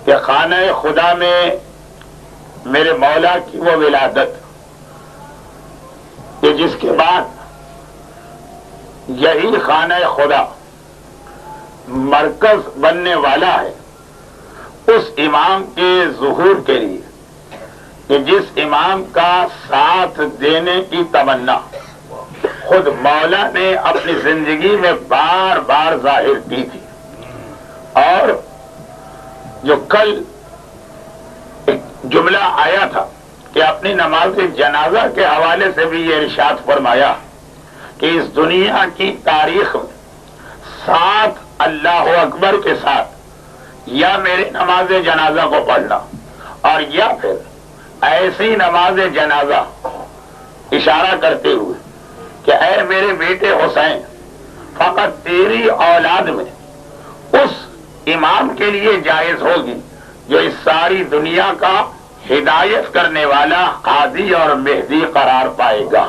کہ خانہ خدا میں میرے مولا کی وہ ولادت کہ جس کے بعد یہی خانہ خدا مرکز بننے والا ہے اس امام کے ظہور کے لیے، کہ جس امام کا ساتھ دینے کی تمنا خود مولا نے اپنی زندگی میں بار بار ظاہر کی تھی، اور جو کل ایک جملہ آیا تھا کہ اپنی نماز جنازہ کے حوالے سے بھی یہ ارشاد فرمایا کہ اس دنیا کی تاریخ میں ساتھ اللہ اکبر کے ساتھ یا میری نماز جنازہ کو پڑھنا اور یا پھر ایسی نماز جنازہ اشارہ کرتے ہوئے کہ اے میرے بیٹے حسین، فقط تیری اولاد میں اس امام کے لیے جائز ہوگی جو اس ساری دنیا کا ہدایت کرنے والا ہادی اور مہدی قرار پائے گا۔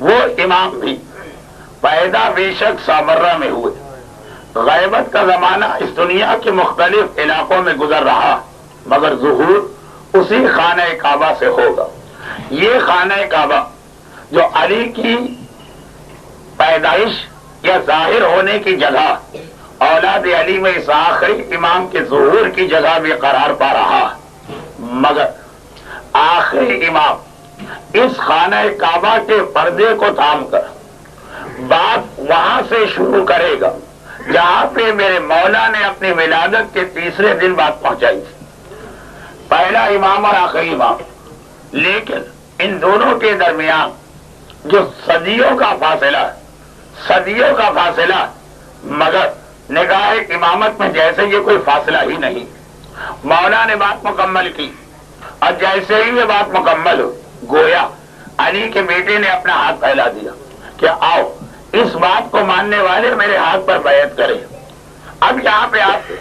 وہ امام بھی پیدا بے شک سامرہ میں ہوئے، غیبت کا زمانہ اس دنیا کے مختلف علاقوں میں گزر رہا، مگر ظہور اسی خانہ کعبہ سے ہوگا۔ یہ خانہ کعبہ جو علی کی پیدائش یا ظاہر ہونے کی جگہ، اولاد علی میں اس آخری امام کے ظہور کی جگہ بھی قرار پا رہا، مگر آخری امام اس خانہ کعبہ کے پردے کو تھام کر بات وہاں سے شروع کرے گا جہاں پہ میرے مولا نے اپنی ولادت کے تیسرے دن بات پہنچائی تھی، پہلا امام اور آخری امام۔ لیکن ان دونوں کے درمیان جو صدیوں کا فاصلہ، مگر نگاہ امامت میں جیسے یہ کوئی فاصلہ ہی نہیں، مولا نے بات مکمل کی، اور جیسے ہی یہ بات مکمل ہو گویا علی کے بیٹے نے اپنا ہاتھ پھیلا دیا کہ آؤ اس بات کو ماننے والے میرے ہاتھ پر بیعت کریں۔ اب یہاں پہ آپ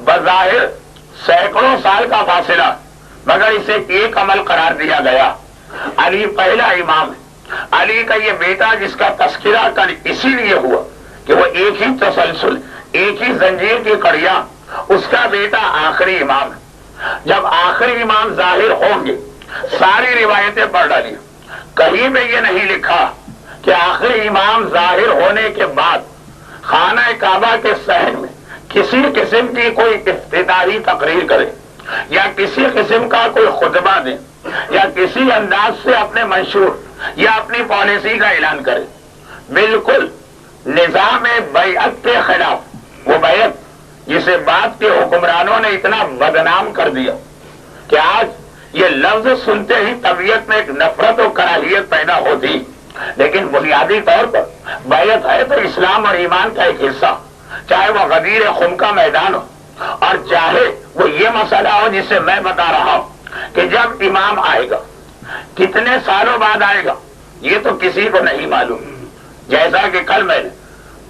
بظاہر سینکڑوں سال کا فاصلہ، مگر اسے ایک عمل قرار دیا گیا۔ علی پہلا امام ہے، علی کا یہ بیٹا جس کا تذکرہ کل اسی لیے ہوا کہ وہ ایک ہی تسلسل، ایک ہی زنجیر کی کڑیاں، اس کا بیٹا آخری امام ہے۔ جب آخری امام ظاہر ہوں گے، ساری روایتیں پڑھ ڈالی، کہیں میں یہ نہیں لکھا کہ آخری امام ظاہر ہونے کے بعد خانہ کعبہ کے صحن میں کسی قسم کی کوئی افتتاحی تقریر کرے یا کسی قسم کا کوئی خطبہ دے یا کسی انداز سے اپنے منشور یا اپنی پالیسی کا اعلان کرے۔ بالکل نظام بیعت کے خلاف، وہ بیعت جسے بعد کے حکمرانوں نے اتنا بدنام کر دیا کہ آج یہ لفظ سنتے ہی طبیعت میں ایک نفرت و کراہیت پیدا ہوتی، لیکن بنیادی طور پر بیعت ہے تو اسلام اور ایمان کا ایک حصہ، چاہے وہ غدیر خم کا میدان ہو اور چاہے وہ یہ مسئلہ ہو جسے میں بتا رہا ہوں کہ جب امام آئے گا کتنے سالوں بعد آئے گا یہ تو کسی کو نہیں معلوم۔ جیسا کہ کل میں نے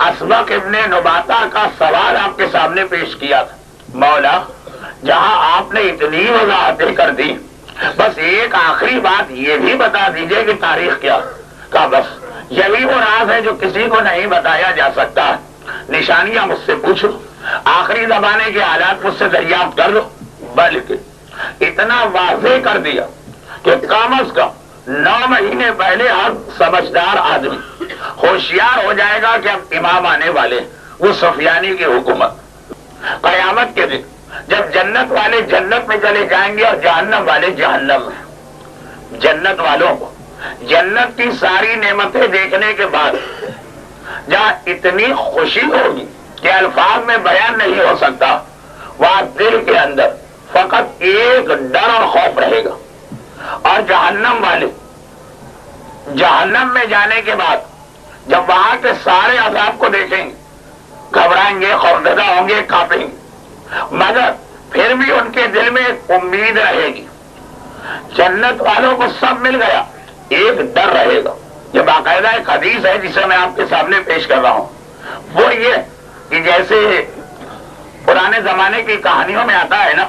اسبق ابن نباتہ کا سوال آپ کے سامنے پیش کیا تھا، مولا جہاں آپ نے اتنی وضاحتیں کر دی، بس ایک آخری بات یہ بھی بتا دیجئے کہ تاریخ کیا کا، بس یہی وہ راز ہے جو کسی کو نہیں بتایا جا سکتا۔ نشانیاں مجھ سے پوچھو، آخری زمانے کے حالات مجھ سے دریافت کر لو، بلکہ اتنا واضح کر دیا کہ کم از کم 9 مہینے پہلے ہر سمجھدار آدمی ہوشیار ہو جائے گا کہ اب امام آنے والے، وہ سفیانی کی حکومت۔ قیامت کے دن جب جنت والے جنت میں چلے جائیں گے اور جہنم والے جہنم میں، جنت والوں کو جنت کی ساری نعمتیں دیکھنے کے بعد جہاں اتنی خوشی ہوگی کہ الفاظ میں بیان نہیں ہو سکتا، وہاں دل کے اندر فقط ایک ڈر اور خوف رہے گا۔ اور جہنم والے جہنم میں جانے کے بعد جب وہاں کے سارے عذاب کو دیکھیں گے، گھبرائیں گے، خوفزدہ ہوں گے، کانپیں گے، مگر پھر بھی ان کے دل میں ایک امید رہے گی۔ جنت والوں کو سب مل گیا، ایک ڈر رہے گا۔ یہ باقاعدہ ایک حدیث ہے جسے میں آپ کے سامنے پیش کر رہا ہوں، وہ یہ کہ جیسے پرانے زمانے کی کہانیوں میں آتا ہے نا،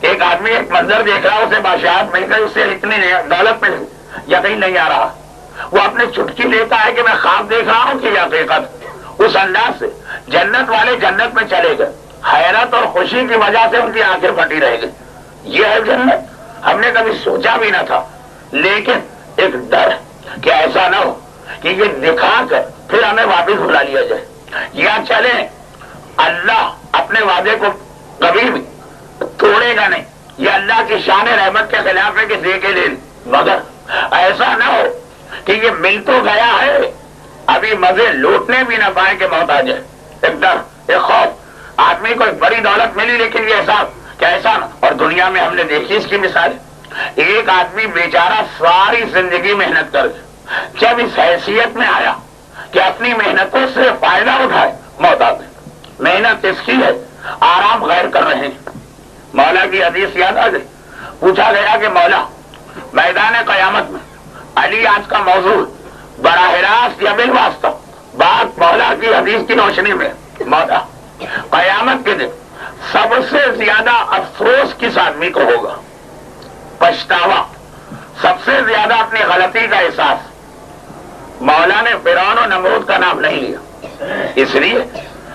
ایک آدمی ایک منظر دیکھ رہا، اسے بادشاہت مل گئی، اسے اتنی دولت میں یقین نہیں آ رہا، وہ اپنے چٹکی لیتا ہے کہ میں خواب دیکھ رہا ہوں اس انداز سے جنت والے جنت میں چلے گئے، حیرت اور خوشی کی وجہ سے ان کی آنکھیں پھٹی رہ گئی. یہ ہے جنت، ہم نے کبھی سوچا بھی نہ تھا. لیکن ایک ڈر کہ ایسا نہ ہو کہ یہ دکھا کر پھر ہمیں واپس بلا لیا جائے، یا چلیں اللہ اپنے وعدے کو کبھی بھی توڑے گا نہیں. یہ اللہ کی شان رحمت کے خلاف ہے کہ دے کے لے، مگر ایسا نہ ہو کہ یہ مل تو گیا ہے ابھی مزے لوٹنے بھی نہ پائے کہ موت آ جائے. ایک ڈر، ایک خوف. آدمی کو ایک بڑی دولت ملی لیکن یہ احساس کہ ایسا نہ. اور دنیا میں ہم نے دیکھی اس کی مثال. ایک آدمی بیچارہ ساری زندگی محنت کر کے جب اس حیثیت میں آیا کہ اپنی محنتوں سے فائدہ اٹھائے، موت آ گئی. محنت اس کی ہے، آرام غیر کر رہے ہیں. مولا کی حدیث یاد آ گئی. پوچھا گیا کہ مولا میدان قیامت میں علی آج کا موضوع براہ راست یا بالواسطہ، بات مولا کی حدیث کی روشنی میں، مولا قیامت کے دن سب سے زیادہ افسوس کس آدمی کو ہوگا؟ پچھتاوا، سب سے زیادہ اپنی غلطی کا احساس. مولا نے فرعون و نمرود کا نام نہیں لیا، اس لیے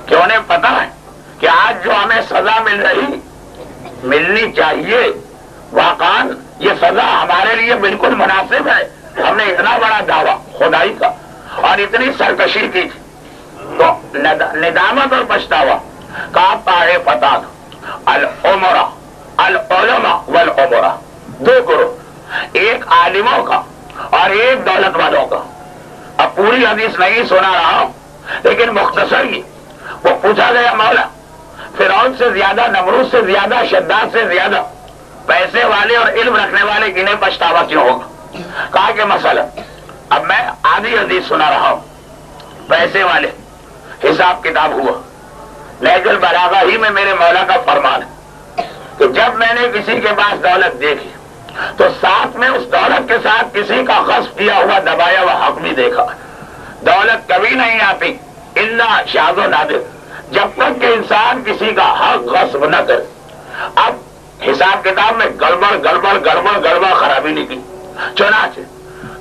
کہ انہیں پتا ہے کہ آج جو ہمیں سزا ملنی چاہیے، واقعاً یہ سزا ہمارے لیے بالکل مناسب ہے. ہم نے اتنا بڑا دعویٰ خدائی کا اور اتنی سرکشی کی تھی، تو ندامت اور پچھتاوا کا پاڑے فتح العمرہ العلماء والعمرہ، دو گروہ، ایک عالموں کا اور ایک دولت والوں کا. اب پوری حدیث نہیں سنا رہا ہوں لیکن مختصر ہی. وہ پوچھا گیا مولا فرعون سے زیادہ، نمرود سے زیادہ، شداد سے زیادہ پیسے والے اور علم رکھنے والے انہیں پچھتاوا کیوں ہوگا؟ کہا کہ مسئلہ، اب میں آدھی حدیث سنا رہا ہوں. پیسے والے حساب کتاب ہوا، نہج البلاغہ ہی میں میرے مولا کا فرمان ہے کہ جب میں نے کسی کے پاس دولت دیکھی تو ساتھ میں اس دولت کے ساتھ کسی کا غصب کیا ہوا دبایا ہوا حق بھی دیکھا. دولت کبھی نہیں آتی الا شاذ و نادر، جب تک کہ انسان کسی کا حق غصب نہ کرے. اب حساب کتاب میں گڑبڑ خرابی نکلی. چنانچہ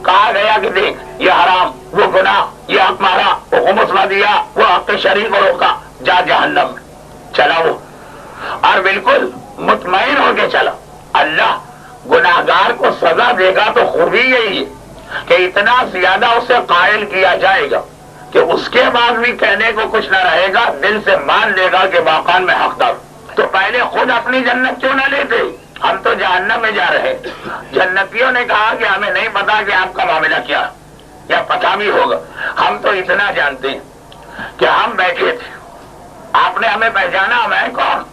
کہا گیا کہ دیکھ یہ حرام، وہ گناہ، یہ حق مارا، وہ خمس نہ دیا، وہ حق شریک کو روکا، جا جہنم میں. چلا وہ اور بالکل مطمئن ہو کے چلا. اللہ گناہگار کو سزا دے گا تو خوبی یہی ہے کہ اتنا زیادہ اسے قائل کیا جائے گا کہ اس کے بعد بھی کہنے کو کچھ نہ رہے گا، دل سے مان لے گا کہ واقعا میں حقدار. تو پہلے خود اپنی جنت کیوں نہ لیتے؟ ہم تو جہنم میں جا رہے. جنتیوں نے کہا کہ ہمیں نہیں پتا کہ آپ کا معاملہ کیا، یا پتا بھی ہوگا. ہم تو اتنا جانتے ہیں کہ ہم بیٹھے تھے، آپ نے ہمیں پہچانا، میں کون؟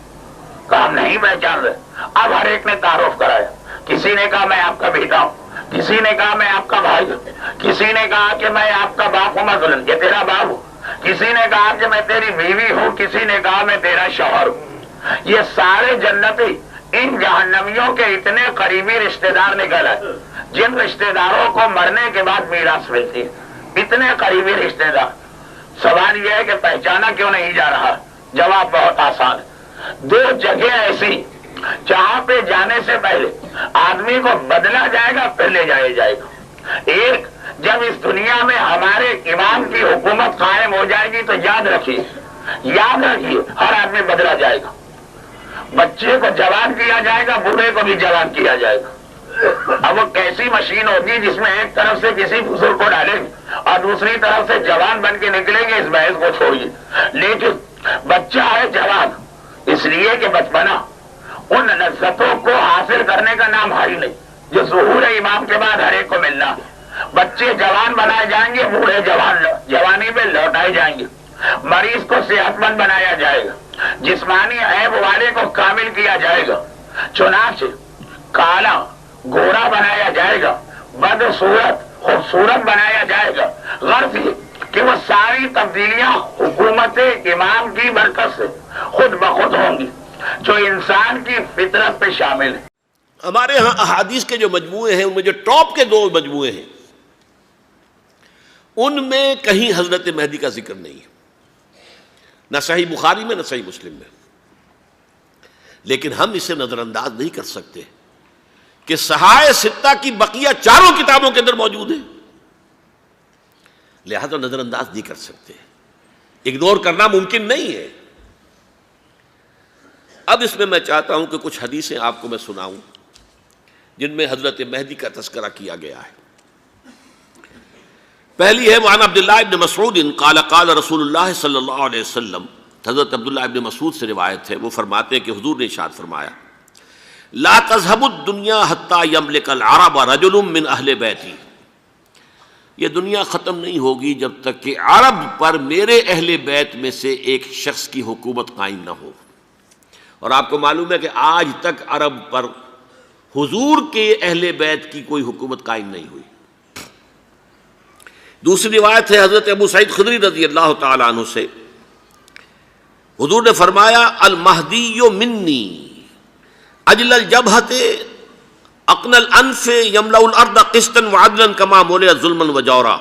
کہا ہم نہیں پہچان رہے. اب ہر ایک نے تعارف کرایا. کسی نے کہا میں آپ کا بیٹا ہوں، کسی نے کہا میں آپ کا بھائی ہوں، کسی نے کہا کہ میں آپ کا باپ ہوں، مثلا یہ تیرا باپ ہوں، کسی نے کہا کہ میں تیری بیوی ہوں، کسی نے کہا میں تیرا شوہر ہوں. یہ سارے جنتی ان جہنمیوں کے اتنے قریبی رشتہ دار نکل آئے جن رشتہ داروں کو مرنے کے بعد میراث ملتی ہے. اتنے قریبی رشتہ دار. سوال یہ ہے کہ پہچانا کیوں نہیں جا رہا؟ جواب بہت آسان ہے. دو جگہ ایسی جہاں پہ جانے سے پہلے آدمی کو بدلا جائے گا پھر لے جایا جائے گا. ایک، جب اس دنیا میں ہمارے امام کی حکومت قائم ہو جائے گی تو یاد رکھیے ہر آدمی بدلا جائے گا. بچے کو جوان کیا جائے گا، بوڑھے کو بھی جوان کیا جائے گا. اب وہ کیسی مشین ہوگی جس میں ایک طرف سے کسی بزرگ کو ڈالیں گے اور دوسری طرف سے جوان بن کے نکلیں گے، اس بحث کو چھوڑیے. لیکن بچہ ہے جوان، اس لیے کہ بچپنا ان لذتوں کو حاصل کرنے کا نام ہی نہیں جو ظہور امام کے بعد ہر ایک کو ملنا. بچے جوان بنائے جائیں گے، بوڑھے جوانی میں لوٹائے جائیں گے. مریض کو صحت مند بنایا جائے گا، جسمانی عیب والے کو کامل کیا جائے گا. چنانچہ کالا گورا بنایا جائے گا، بدصورت خوبصورت بنایا جائے گا. غرض یہ کہ وہ ساری تبدیلیاں حکومت امام کی برکت سے خود بخود ہوں گی جو انسان کی فطرت پہ شامل ہے. ہمارے ہاں احادیث کے جو مجموعے ہیں ان میں جو ٹاپ کے 2 مجموعے ہیں ان میں کہیں حضرت مہدی کا ذکر نہیں ہے، نہ صحیح بخاری میں نہ صحیح مسلم میں. لیکن ہم اسے نظر انداز نہیں کر سکتے کہ صحائح ستہ کی بقیہ 4 کتابوں کے اندر موجود ہے، لہذا نظر انداز نہیں کر سکتے. اگنور کرنا ممکن نہیں ہے۔ اب اس میں میں چاہتا ہوں کہ کچھ حدیثیں آپ کو میں سناؤں جن میں حضرت مہدی کا تذکرہ کیا گیا ہے۔ پہلی ہے وعن عبداللہ ابن مسعود قال قال رسول اللہ صلی اللہ علیہ وسلم، حضرت عبداللہ ابن مسعود سے روایت ہے، وہ فرماتے ہیں کہ حضور نے ارشاد فرمایا لا تذهب الدنيا حتى يملك العرب رجل من اہل بیتی، یہ دنیا ختم نہیں ہوگی جب تک کہ عرب پر میرے اہل بیت میں سے ایک شخص کی حکومت قائم نہ ہو۔ اور آپ کو معلوم ہے کہ آج تک عرب پر حضور کے اہل بیت کی کوئی حکومت قائم نہیں ہوئی۔ دوسری روایت ہے حضرت ابو سعید خدری رضی اللہ تعالی عنہ سے، حضور نے فرمایا المہدی منی اجل الجبہۃ اقن الانف یملأ الارض قسطا وعدلا کما ملئت ظلما وجورا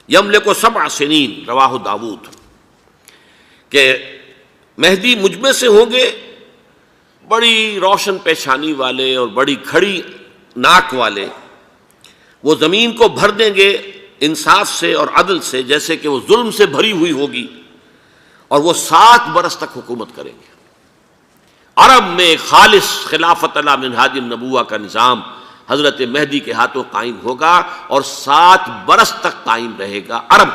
یملک 7 سنین، رواہ داود، کہ مہدی مجھ میں سے ہوں گے بڑی روشن پیشانی والے اور بڑی کھڑی ناک والے، وہ زمین کو بھر دیں گے انصاف سے اور عدل سے جیسے کہ وہ ظلم سے بھری ہوئی ہوگی، اور وہ 7 برس تک حکومت کریں گے۔ عرب میں خالص خلافت علی منہاج النبوہ کا نظام حضرت مہدی کے ہاتھوں قائم ہوگا اور 7 برس تک قائم رہے گا عرب